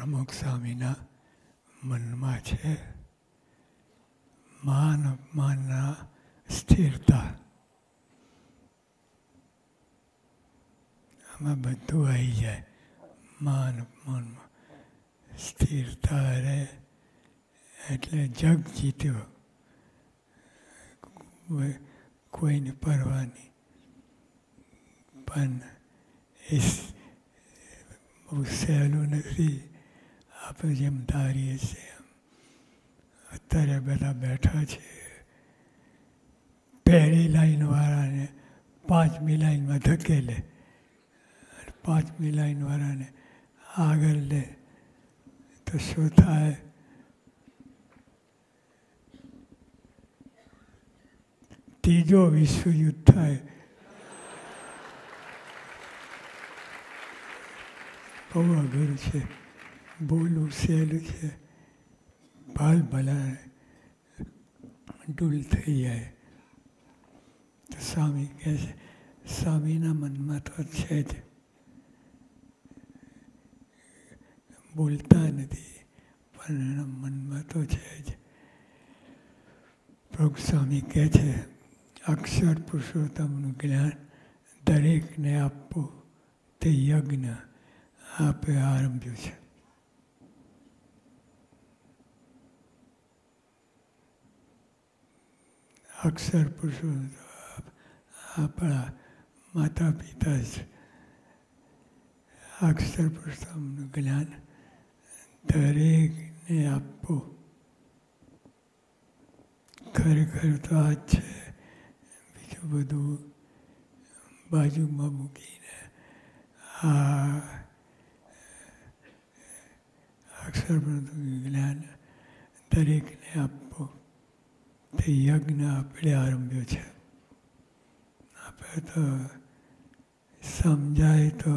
પ્રમુખ સ્વામીના મનમાં છે માન અપમાનના સ્થિરતા. આમાં બધું આવી જાય. માન અપમાનમાં સ્થિરતા રહે એટલે જગ જીત્યો. કોઈને પરવા નહીં. પણ એ બહુ સહેલું નથી. આપણે જેમ ધારીએ છીએ એમ. અત્યારે બધા બેઠા છે. પહેલી લાઈનવાળાને 5મી લાઈનમાં ધકેલે, 5મી લાઈનવાળાને આગળ લે તો શું થાય? ત્રીજો વિશ્વયુદ્ધ થાય. બહુ અઘરું છે. બોલવું સહેલું છે. ભલ ભલા ડૂલ થઈ જાય. તો સ્વામી કહે છે, સ્વામીના મનમાં તો છે જ. બોલતા નથી પણ એના મનમાં તો છે જ. પ્રભુ સ્વામી કહે છે, અક્ષર પુરુષોત્તમનું જ્ઞાન દરેકને આપવું તે યજ્ઞ આપે આરંભ્યું છે. અક્ષર પુરુષોત્તમ આપણા માતા પિતા છે. અક્ષર પુરુષોત્તમનું જ્ઞાન દરેકને આપવું ખરેખર તો આ જ છે. બીજું બધું બાજુમાં મૂકીને આ અક્ષર પુરુષોત્તમનું જ્ઞાન દરેકને આપવું તે યજ્ઞ આપણે આરંભ્યો છે. આપણે તો સમજાય તો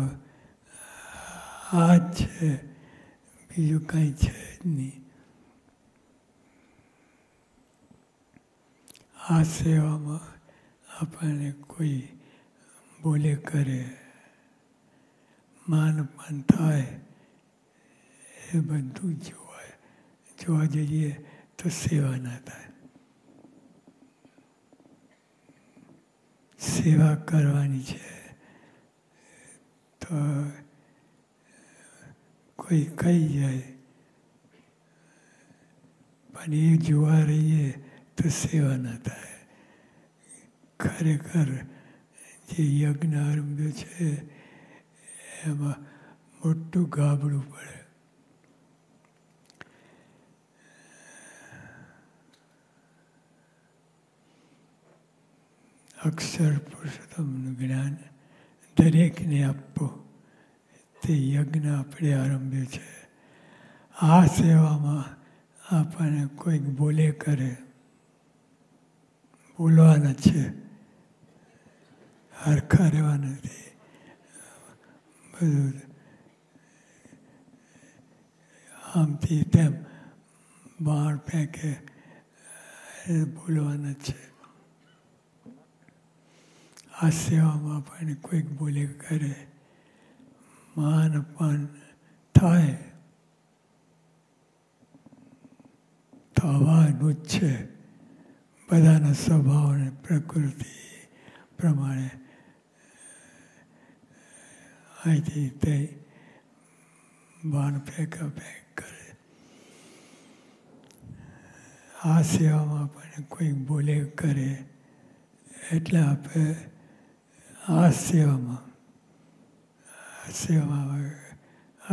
આ જ છે, બીજું કંઈ છે જ નહીં. આ સેવામાં આપણને કોઈ બોલે કરે, માન અપમાન થાય, એ બધું જોવા જઈએ તો સેવા ના થાય. સેવા કરવાની છે તો કોઈ કહી જાય પણ એ જોવા રહીએ તો સેવા ના થાય. ખરેખર જે યજ્ઞ આરંભ્યો છે એમાં મોટું ગાબડું પડે. અક્ષર પુરુષોત્તમનું જ્ઞાન દરેકને આપવું તે યજ્ઞ આપણે આરંભ્યો છે. આ સેવામાં આપણને કોઈક બોલે કરે, બોલવાના છે, હરખા રહેવા નથી. બધું આમથી તેમ બાણ ફેંકે, બોલવાના છે. આ સેવામાં આપણને કોઈક બોલે કરે, માન અપમાન થાય, થવાનું જ છે. બધાના સ્વભાવ અને પ્રકૃતિ પ્રમાણે અહીંથી તે બાણ ફેંક કરે. આ સેવામાં આપણને કોઈક બોલે કરે એટલે આપણે આ સેવામાં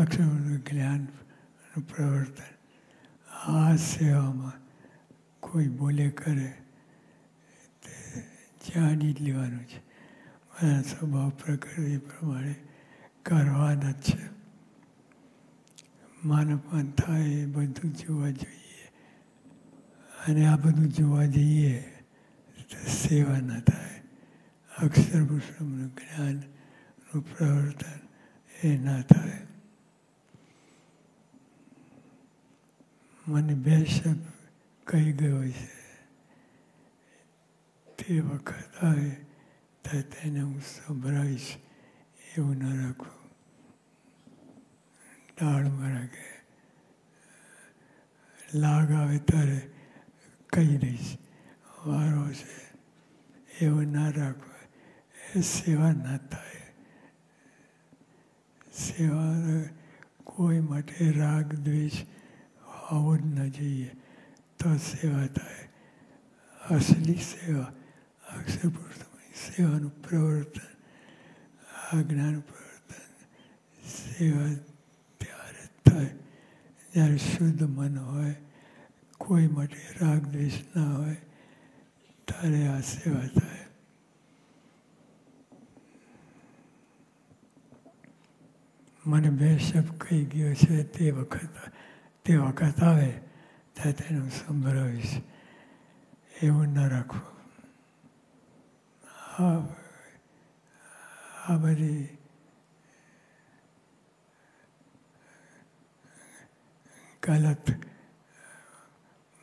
અક્ષરનું જ્ઞાનનું પ્રવર્તન, આ સેવામાં કોઈ બોલે કરે તે જાણી જ લેવાનું છે. મારા સ્વભાવ પ્રકૃતિ પ્રમાણે કરવાના જ છે. માન અપમાન થાય એ બધું જોવા જોઈએ. અને આ બધું જોવા જઈએ તો સેવા ના થાય. અક્ષર પુરુષોત્તમનું જ્ઞાનનું પ્રવર્તન એ ના થાય. મને 2 શબ્દ કહી ગયો છે તે વખત આવે તો તેને હું સંભળાવીશ એવું ન રાખવું. ડાળમાં રાખે લાગ આવે ત્યારે કહી દઈશ, વારો છે, એવું ના રાખવું. એ સેવા ના થાય. સેવા કોઈ માટે રાગ દ્વેષ હોવો જ ન જોઈએ, તો સેવા થાય. અસલી સેવા, અક્ષર પુરુષોત્તમની સેવાનું પ્રવર્તન, આજ્ઞાનું પ્રવર્તન, સેવા ત્યારે જ થાય જ્યારે શુદ્ધ મન હોય, કોઈ માટે રાગ દ્વેષ ના હોય, ત્યારે આ સેવા થાય. મને બે શબ્દ કહી ગયો છે તે વખત આવે ત્યારે તેને હું સંભળાવીશ. એવું ન રાખવું. આ બધી ગલત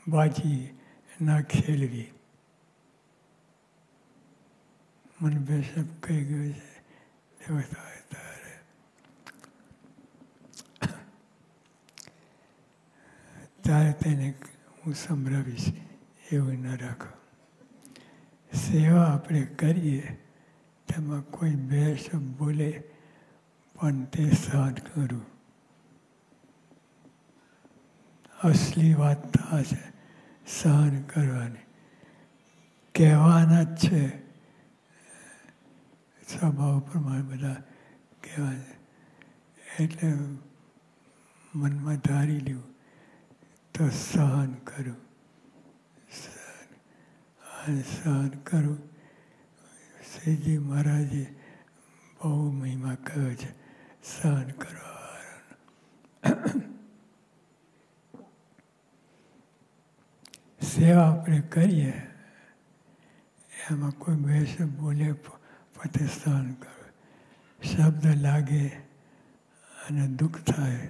બાજી ના ખેલવી. મને બે શબ્દ કહી ગયો છે તે વખત આવે ત્યારે. ત્યારે તેને હું સંભળાવીશ. એવું ન રાખો. સેવા આપણે કરીએ તેમાં કોઈ બે શબ્દ બોલે પણ તે સહન કરવું. અસલી વાત આ છે, સહન કરવાની. કહેવાના જ છે, સ્વભાવ પ્રમાણે બધા કહેવાના. એટલે મનમાં ધારી લેવું તો સહન કરું. સહન કરું. શ્રીજી મહારાજે બહુ મહિમા કહ્યો છે સહન કરવાનો. સેવા આપણે કરીએ એમાં કોઈ બે શબ્દ બોલે પોતે સહન કરવું. શબ્દ લાગે અને દુઃખ થાય.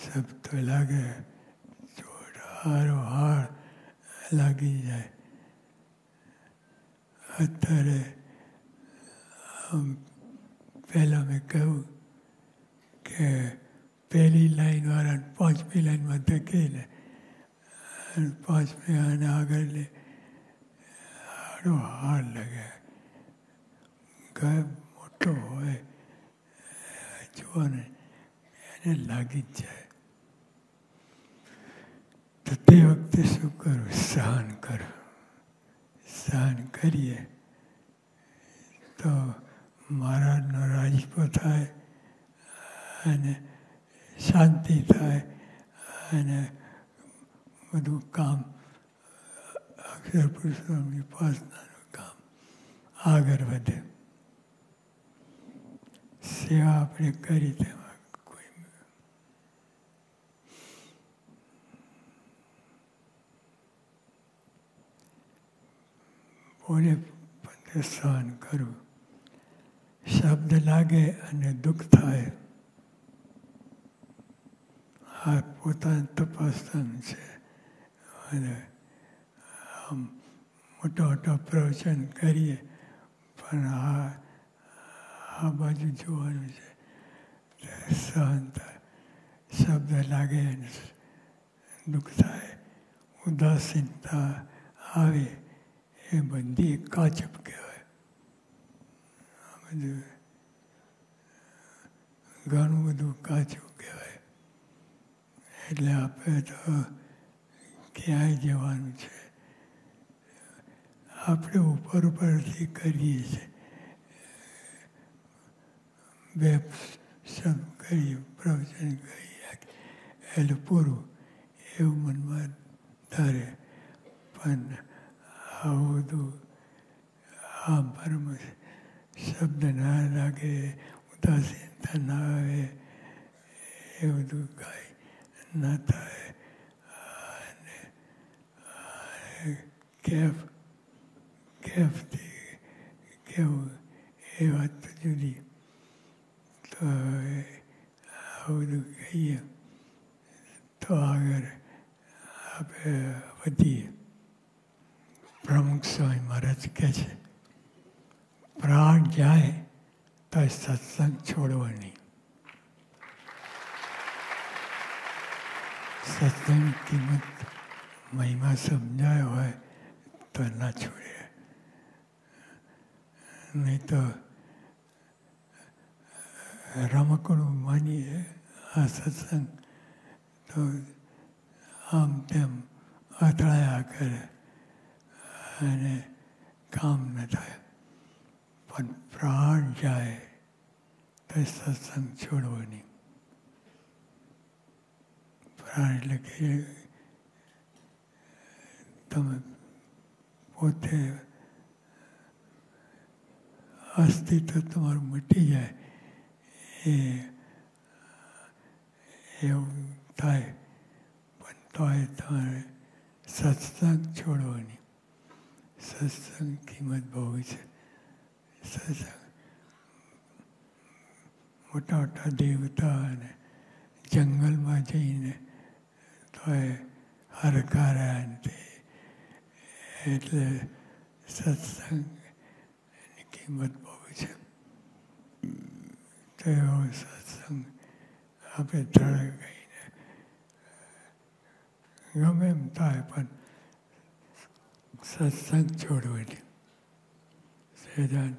શબ્દ લાગે, ચોટ હારો હાર લાગી જાય. અત્યારે પહેલાં મેં કહ્યું કે પહેલી લાઈનવાળાને પાંચમી લાઈનમાં ધકેલે અને પાંચમી આને આગળ લે, હારો હાર લાગે. ગાય મોટો હોય જુઓ ને એને લાગી જ જાય. તો તે વખતે શું કરું? સહન કરું. સહન કરીએ તો મહારાજનો રાજીપો થાય અને શાંતિ થાય અને બધું કામ અક્ષર પુરુષોત્તમની ઉપાસનાનું કામ આગળ વધે. સેવા આપણે કરી તેમાં કોઈ બોલે પણ સહન કરવું. શબ્દ લાગે અને દુઃખ થાય. આ પોતાને તપાસવાનું છે. અને આમ મોટા મોટા પ્રવચન કરીએ પણ આ બાજુ જોવાનું છે. સહન થાય. શબ્દ લાગે અને દુઃખ થાય. ઉદાસીનતા આવે એ બધી કાચપ કહેવાય. આ બધું ઘણું બધું કાચું કહેવાય. એટલે આપણે તો ક્યાંય જવાનું છે. આપણે ઉપરથી કરીએ છીએ. બે શબ્દ કરીએ, પ્રવચન કરીએ એટલે પૂરું એવું મનમાં ધારે. પણ આવું બધું આમ પરમ શબ્દ ના લાગે, ઉદાસીનતા ના આવે, એ બધું કાંઈ ના થાય. અને કેફથી કેવું એ વાત તો જુદી. તો આવું બધું કહીએ તો આગળ આપણે વધીએ. પ્રમુખ સ્વામી મહારાજ કહે છે, પ્રાણ જાય તો સત્સંગ છોડવો નહીં. સત્સંગની કિંમત મહિમા સમજાયો હોય તો ના છોડે, નહીં તો રમકડું માનીએ આ સત્સંગ તો આમ તેમ અથડાયા કરે અને કામ ન થાય. પણ પ્રાણ જાય તો સત્સંગ છોડવો નહીં. પ્રાણ એટલે કે તમે પોતે અસ્તિત્વ તમારું મટી જાય એવું થાય. પણ તોય તમારે સત્સંગ છોડવો નહીં. સત્સંગ કિંમત બહુ છે. સત્સંગ મોટા મોટા દેવતા અને જંગલમાં જઈને તોય હરકાર્યા તે એટલે સત્સંગની કિંમત બહુ છે. તો એવો સત્સંગ આપણે ધડે ગઈને ગમે એમ થાય પણ સત્સંગ છોડવો નહીં. સહજાનંદ